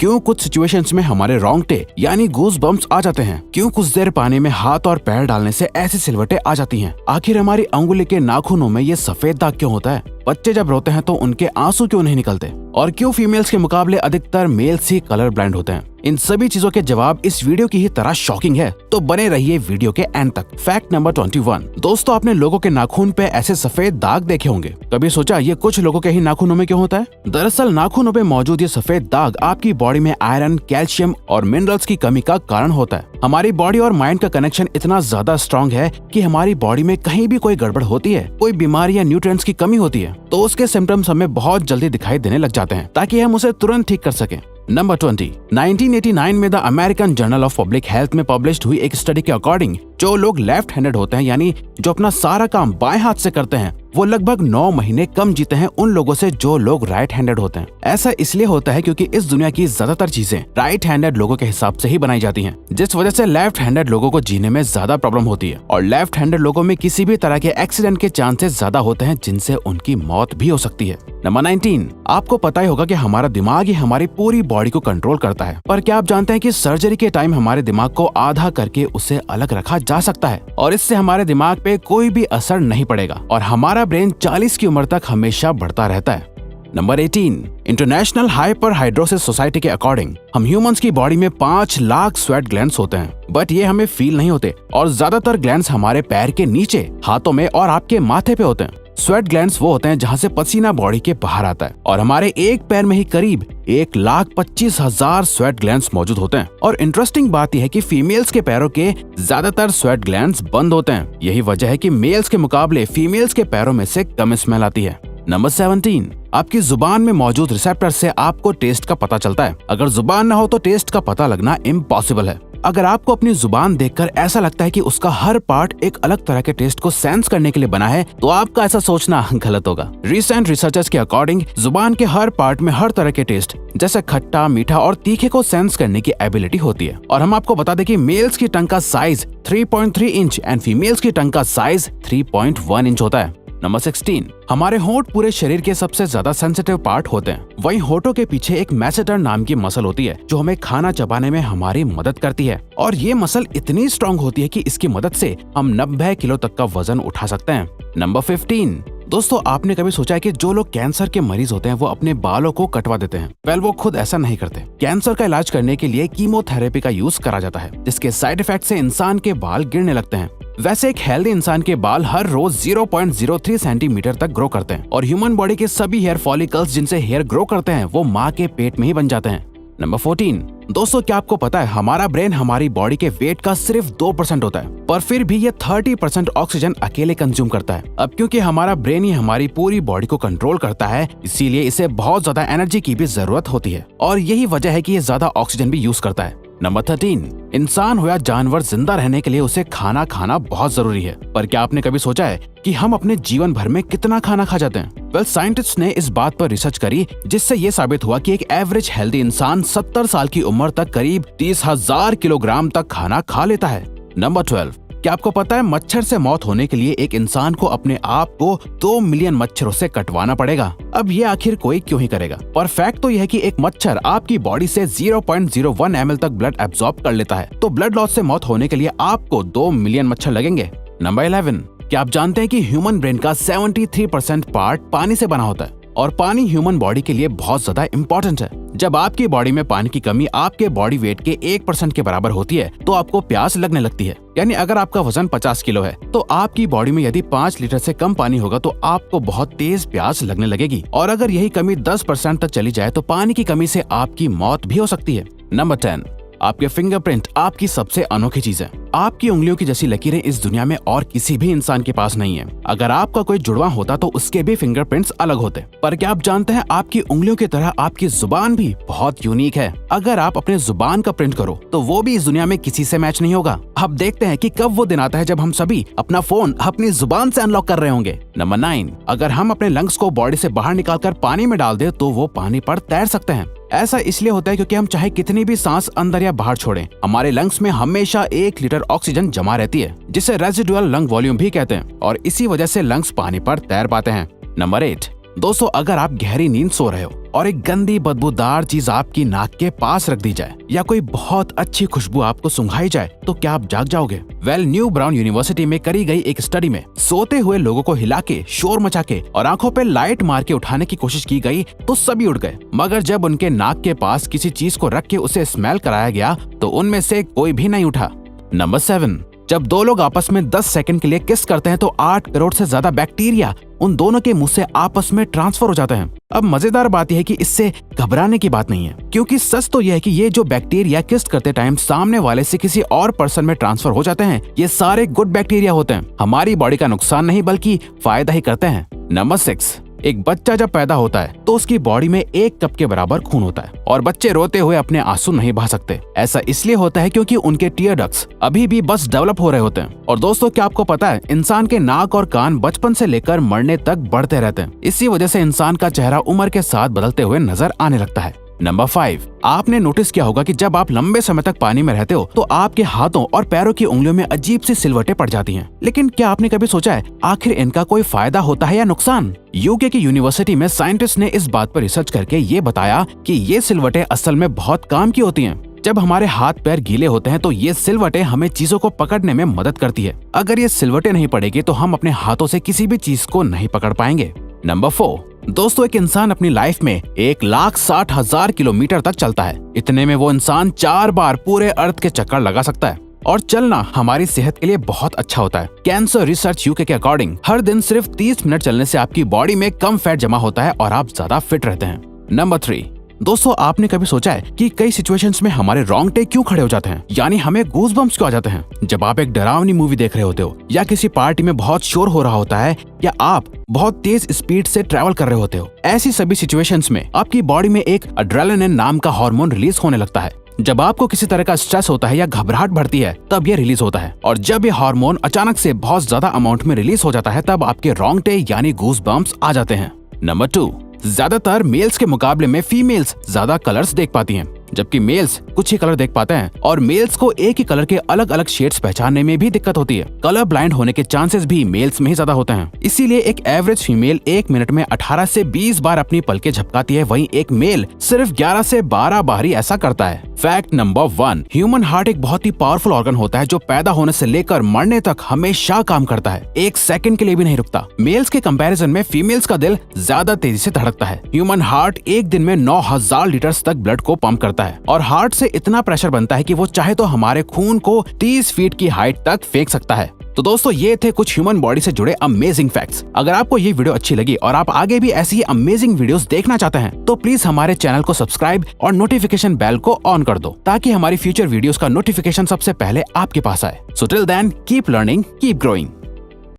क्यों कुछ सिचुएशंस में हमारे रोंगटे यानी गूज बम्प्स आ जाते हैं, क्यों कुछ देर पानी में हाथ और पैर डालने से ऐसी सिलवटें आ जाती हैं, आखिर हमारी अंगुली के नाखूनों में ये सफेद दाग क्यों होता है, बच्चे जब रोते हैं तो उनके आंसू क्यों नहीं निकलते, और क्यों फीमेल्स के मुकाबले अधिकतर मेल्स ही कलर ब्लाइंड होते हैं। इन सभी चीजों के जवाब इस वीडियो की ही तरह शॉकिंग है, तो बने रहिए वीडियो के एंड तक। Fact number 21। दोस्तों, आपने लोगों के नाखून पे ऐसे सफेद दाग देखे होंगे। कभी सोचा ये कुछ लोगों के ही नाखूनों में क्यों होता है? दरअसल नाखूनों पे मौजूद ये सफेद दाग आपकी बॉडी में आयरन, कैल्शियम और मिनरल्स की कमी का कारण होता है। हमारी बॉडी और माइंड का कनेक्शन इतना ज्यादा स्ट्रॉन्ग है कि हमारी बॉडी में कहीं भी कोई गड़बड़ होती है, कोई बीमारी या न्यूट्रिएंट्स की कमी होती है, तो उसके सिम्टम्स हमें बहुत जल्दी दिखाई देने लग जाते हैं, ताकि हम उसे तुरंत ठीक कर सकें। नंबर 20। 1989 में the American journal of public health में पब्लिश हुई एक स्टडी के अकॉर्डिंग जो लोग लेफ्ट हैंडेड होते हैं, यानी जो अपना सारा काम बाएं हाथ से करते हैं, वो लगभग 9 महीने कम जीते हैं उन लोगों से जो लोग राइट हैंडेड होते हैं। ऐसा इसलिए होता है क्योंकि इस दुनिया की ज्यादातर चीजें राइट हैंडेड लोगों के हिसाब से ही बनाई जाती हैं, जिस वजह से लेफ्ट हैंडेड लोगों को जीने में ज्यादा प्रॉब्लम होती है, और लेफ्ट हैंडेड लोगों में किसी भी तरह के एक्सीडेंट के चांसेस ज्यादा होते हैं, जिनसे उनकी मौत भी हो सकती है। नंबर 19। आपको पता ही होगा कि हमारा दिमाग ही हमारी पूरी बॉडी को कंट्रोल करता है, पर क्या आप जानते हैं कि सर्जरी के टाइम हमारे दिमाग को आधा करके उसे अलग रखा जा सकता है, और इससे हमारे दिमाग पे कोई भी असर नहीं पड़ेगा, और हमारा ब्रेन 40 की उम्र तक हमेशा बढ़ता रहता है। नंबर 18। इंटरनेशनल हाइपरहाइड्रोसिस सोसाइटी के अकॉर्डिंग हम ह्यूमंस की बॉडी में 5 लाख स्वेट ग्लैंड्स होते हैं, बट ये हमें फील नहीं होते, और ज्यादातर ग्लैंड्स हमारे पैर के नीचे, हाथों में और आपके माथे पे होते हैं। स्वेट ग्लैंड्स वो होते हैं जहाँ से पसीना बॉडी के बाहर आता है, और हमारे एक पैर में ही करीब 1,25,000 स्वेट ग्लैंड्स मौजूद होते हैं। और इंटरेस्टिंग बात यह है कि फीमेल्स के पैरों के ज्यादातर स्वेट ग्लैंड्स बंद होते हैं। यही वजह है कि मेल्स के मुकाबले फीमेल्स के पैरों में से कम स्मेल आती है। नंबर 17। आपकी जुबान में मौजूद रिसेप्टर से आपको टेस्ट का पता चलता है। अगर जुबान न हो तो टेस्ट का पता लगना इम्पॉसिबल है। अगर आपको अपनी जुबान देखकर ऐसा लगता है कि उसका हर पार्ट एक अलग तरह के टेस्ट को सेंस करने के लिए बना है, तो आपका ऐसा सोचना गलत होगा। रिसेंट रिसर्चर्स के अकॉर्डिंग जुबान के हर पार्ट में हर तरह के टेस्ट जैसे खट्टा, मीठा और तीखे को सेंस करने की एबिलिटी होती है। और हम आपको बता दें कि मेल्स की टंग का साइज 3.3 इंच एंड फीमेल्स की टंग का साइज 3.1 इंच होता है। नंबर 16। हमारे होंठ पूरे शरीर के सबसे ज्यादा सेंसिटिव पार्ट होते हैं। वहीं होठों के पीछे एक मैसेटर नाम की मसल होती है जो हमें खाना चबाने में हमारी मदद करती है, और ये मसल इतनी स्ट्रॉन्ग होती है कि इसकी मदद से हम 90 किलो तक का वजन उठा सकते हैं। नंबर 15। दोस्तों, आपने कभी सोचा है कि जो लोग कैंसर के मरीज होते हैं वो अपने बालों को कटवा देते हैं? वेल, वो खुद ऐसा नहीं करते। कैंसर का इलाज करने के लिए कीमोथेरेपी का यूज करा जाता है, जिसके साइड इफेक्ट से इंसान के बाल गिरने लगते हैं। वैसे एक हेल्दी इंसान के बाल हर रोज 0.03 सेंटीमीटर तक ग्रो करते हैं, और ह्यूमन बॉडी के सभी हेयर फॉलिकल्स जिनसे हेयर ग्रो करते हैं वो माँ के पेट में ही बन जाते हैं। नंबर 14। दोस्तों, क्या आपको पता है हमारा ब्रेन हमारी बॉडी के वेट का सिर्फ 2% होता है, पर फिर भी ये 30% ऑक्सीजन अकेले कंज्यूम करता है। अब क्योंकि हमारा ब्रेन ही हमारी पूरी बॉडी को कंट्रोल करता है, इसीलिए इसे बहुत ज्यादा एनर्जी की भी जरूरत होती है, और यही वजह है कि ये ज्यादा ऑक्सीजन भी यूज करता है। नंबर 13। इंसान हो या जानवर, जिंदा रहने के लिए उसे खाना खाना बहुत जरूरी है, पर क्या आपने कभी सोचा है कि हम अपने जीवन भर में कितना खाना खा जाते हैं? वेल, साइंटिस्ट ने इस बात पर रिसर्च करी, जिससे ये साबित हुआ कि एक एवरेज हेल्दी इंसान 70 साल की उम्र तक करीब 30,000 किलोग्राम तक खाना खा लेता है। नंबर 12। क्या आपको पता है मच्छर से मौत होने के लिए एक इंसान को अपने आप को 2 मिलियन मच्छरों से कटवाना पड़ेगा? अब ये आखिर कोई क्यों ही करेगा? पर फैक्ट तो यह है कि एक मच्छर आपकी बॉडी से 0.01 ml तक ब्लड एब्जॉर्ब कर लेता है, तो ब्लड लॉस से मौत होने के लिए आपको 2 मिलियन मच्छर लगेंगे। नंबर 11। क्या आप जानते हैं कि ह्यूमन ब्रेन का 73% पार्ट पानी से बना होता है, और पानी ह्यूमन बॉडी के लिए बहुत ज्यादा इम्पोर्टेंट है। जब आपकी बॉडी में पानी की कमी आपके बॉडी वेट के 1% के बराबर होती है, तो आपको प्यास लगने लगती है। यानी अगर आपका वजन 50 किलो है, तो आपकी बॉडी में यदि 5 लीटर से कम पानी होगा तो आपको बहुत तेज प्यास लगने लगेगी, और अगर यही कमी 10% तक चली जाए तो पानी की कमी से आपकी मौत भी हो सकती है। नंबर 10। आपके फिंगरप्रिंट आपकी सबसे अनोखी चीज है। आपकी उंगलियों की जैसी लकीरें इस दुनिया में और किसी भी इंसान के पास नहीं है। अगर आपका कोई जुड़वा होता तो उसके भी फिंगरप्रिंट्स अलग होते। पर क्या आप जानते हैं आपकी उंगलियों की तरह आपकी जुबान भी बहुत यूनिक है। अगर आप अपने जुबान का प्रिंट करो तो वो भी इस दुनिया में किसी से मैच नहीं होगा। अब देखते हैं कि कब वो दिन आता है जब हम सभी अपना फोन अपनी जुबान से अनलॉक कर रहे होंगे। नंबर 9। अगर हम अपने लंग्स को बॉडी से बाहर निकालकर पानी में डाल दे तो वो पानी पर तैर सकते हैं। ऐसा इसलिए होता है क्योंकि हम चाहे कितनी भी सांस अंदर या बाहर छोड़ें, हमारे लंग्स में हमेशा 1 लीटर ऑक्सीजन जमा रहती है, जिसे रेजिडुअल लंग वॉल्यूम भी कहते हैं, और इसी वजह से लंग्स पानी पर तैर पाते हैं। नंबर 8। दोस्तों, अगर आप गहरी नींद सो रहे हो और एक गंदी बदबूदार चीज आपकी नाक के पास रख दी जाए या कोई बहुत अच्छी खुशबू आपको सुंघाई जाए तो क्या आप जाग जाओगे? न्यू ब्राउन यूनिवर्सिटी में करी गई एक स्टडी में सोते हुए लोगों को हिला के, शोर मचा के और आंखों पे लाइट मार के उठाने की कोशिश की गई तो सभी उठ गए, मगर जब उनके नाक के पास किसी चीज को रख के उसे स्मेल कराया गया तो उनमें से कोई भी नहीं उठा। नंबर 7, जब दो लोग आपस में 10 सेकंड के लिए किस करते हैं तो 8 करोड़ से ज्यादा बैक्टीरिया उन दोनों के मुंह से आपस में ट्रांसफर हो जाते हैं। अब मजेदार बात यह है कि इससे घबराने की बात नहीं है, क्योंकि सच तो यह है कि ये जो बैक्टीरिया किस करते टाइम सामने वाले से किसी और पर्सन में ट्रांसफर हो जाते हैं, ये सारे गुड बैक्टीरिया होते हैं, हमारी बॉडी का नुकसान नहीं बल्कि फायदा ही करते हैं। नंबर 6, एक बच्चा जब पैदा होता है तो उसकी बॉडी में 1 कप के बराबर खून होता है और बच्चे रोते हुए अपने आंसू नहीं बहा सकते। ऐसा इसलिए होता है क्योंकि उनके टीयर डक्ट्स अभी भी बस डेवलप हो रहे होते हैं। और दोस्तों, क्या आपको पता है इंसान के नाक और कान बचपन से लेकर मरने तक बढ़ते रहते हैं। इसी वजह से इंसान का चेहरा उम्र के साथ बदलते हुए नजर आने लगता है। नंबर 5, आपने नोटिस किया होगा कि जब आप लंबे समय तक पानी में रहते हो तो आपके हाथों और पैरों की उंगलियों में अजीब सी सिलवटें पड़ जाती हैं। लेकिन क्या आपने कभी सोचा है आखिर इनका कोई फायदा होता है या नुकसान? यूके की यूनिवर्सिटी में साइंटिस्ट ने इस बात पर रिसर्च करके ये बताया कि ये सिलवटें असल में बहुत काम की होती हैं। जब हमारे हाथ पैर गीले होते हैं तो ये सिलवटें हमें चीजों को पकड़ने में मदद करती है। अगर ये सिलवटें नहीं पड़ेगी तो हम अपने हाथों से किसी भी चीज को नहीं पकड़ पाएंगे। नंबर 4, दोस्तों, एक इंसान अपनी लाइफ में 1,60,000 किलोमीटर तक चलता है। इतने में वो इंसान 4 बार पूरे अर्थ के चक्कर लगा सकता है। और चलना हमारी सेहत के लिए बहुत अच्छा होता है। कैंसर रिसर्च यूके के अकॉर्डिंग हर दिन सिर्फ 30 मिनट चलने से आपकी बॉडी में कम फैट जमा होता है और आप ज्यादा फिट रहते हैं। नंबर 3, दोस्तों, आपने कभी सोचा है कि कई सिचुएशंस में हमारे रोंगटे क्यों खड़े हो जाते हैं, यानी हमें गूज़बम्प्स क्यों आ जाते हैं? जब आप एक डरावनी मूवी देख रहे होते हो या किसी पार्टी में बहुत शोर हो रहा होता है या आप बहुत तेज स्पीड से ट्रैवल कर रहे होते हो, ऐसी सभी सिचुएशंस में आपकी बॉडी में एक एड्रेनालिन नाम का हार्मोन रिलीज होने लगता है। जब आपको किसी तरह का स्ट्रेस होता है या घबराहट बढ़ती है तब ये रिलीज होता है, और जब ये हार्मोन अचानक से बहुत ज्यादा अमाउंट में रिलीज हो जाता है तब आपके रोंगटे यानी गूज़बम्प्स आ जाते हैं। नंबर 2, ज्यादातर मेल्स के मुकाबले में फीमेल्स ज्यादा कलर्स देख पाती हैं, जबकि मेल्स कुछ ही कलर देख पाते हैं और मेल्स को एक ही कलर के अलग अलग शेड्स पहचानने में भी दिक्कत होती है। कलर ब्लाइंड होने के चांसेस भी मेल्स में ही ज्यादा होते हैं। इसीलिए एक एवरेज फीमेल 1 मिनट में 18 से 20 बार अपनी पलकें झपकाती है, वहीं एक मेल सिर्फ 11 से 12 बार ही ऐसा करता है। फैक्ट नंबर 1, ह्यूमन हार्ट एक बहुत ही पावरफुल ऑर्गन होता है जो पैदा होने से लेकर मरने तक हमेशा काम करता है, 1 सेकंड के लिए भी नहीं रुकता। मेल्स के कंपैरिजन में फीमेल्स का दिल ज्यादा तेजी से धड़कता है। ह्यूमन हार्ट एक दिन में 9,000 लीटर तक ब्लड को पंप करता है और हार्ट से इतना प्रेशर बनता है कि वो चाहे तो हमारे खून को 30 फीट की हाइट तक फेंक सकता है। तो दोस्तों, ये थे कुछ ह्यूमन बॉडी से जुड़े अमेजिंग फैक्ट्स। अगर आपको ये वीडियो अच्छी लगी और आप आगे भी ऐसी ही अमेजिंग वीडियोस देखना चाहते हैं तो प्लीज हमारे चैनल को सब्सक्राइब और नोटिफिकेशन बेल को ऑन कर दो ताकि हमारी फ्यूचर वीडियोस का नोटिफिकेशन सबसे पहले आपके पास आए। So till then, keep learning, keep growing.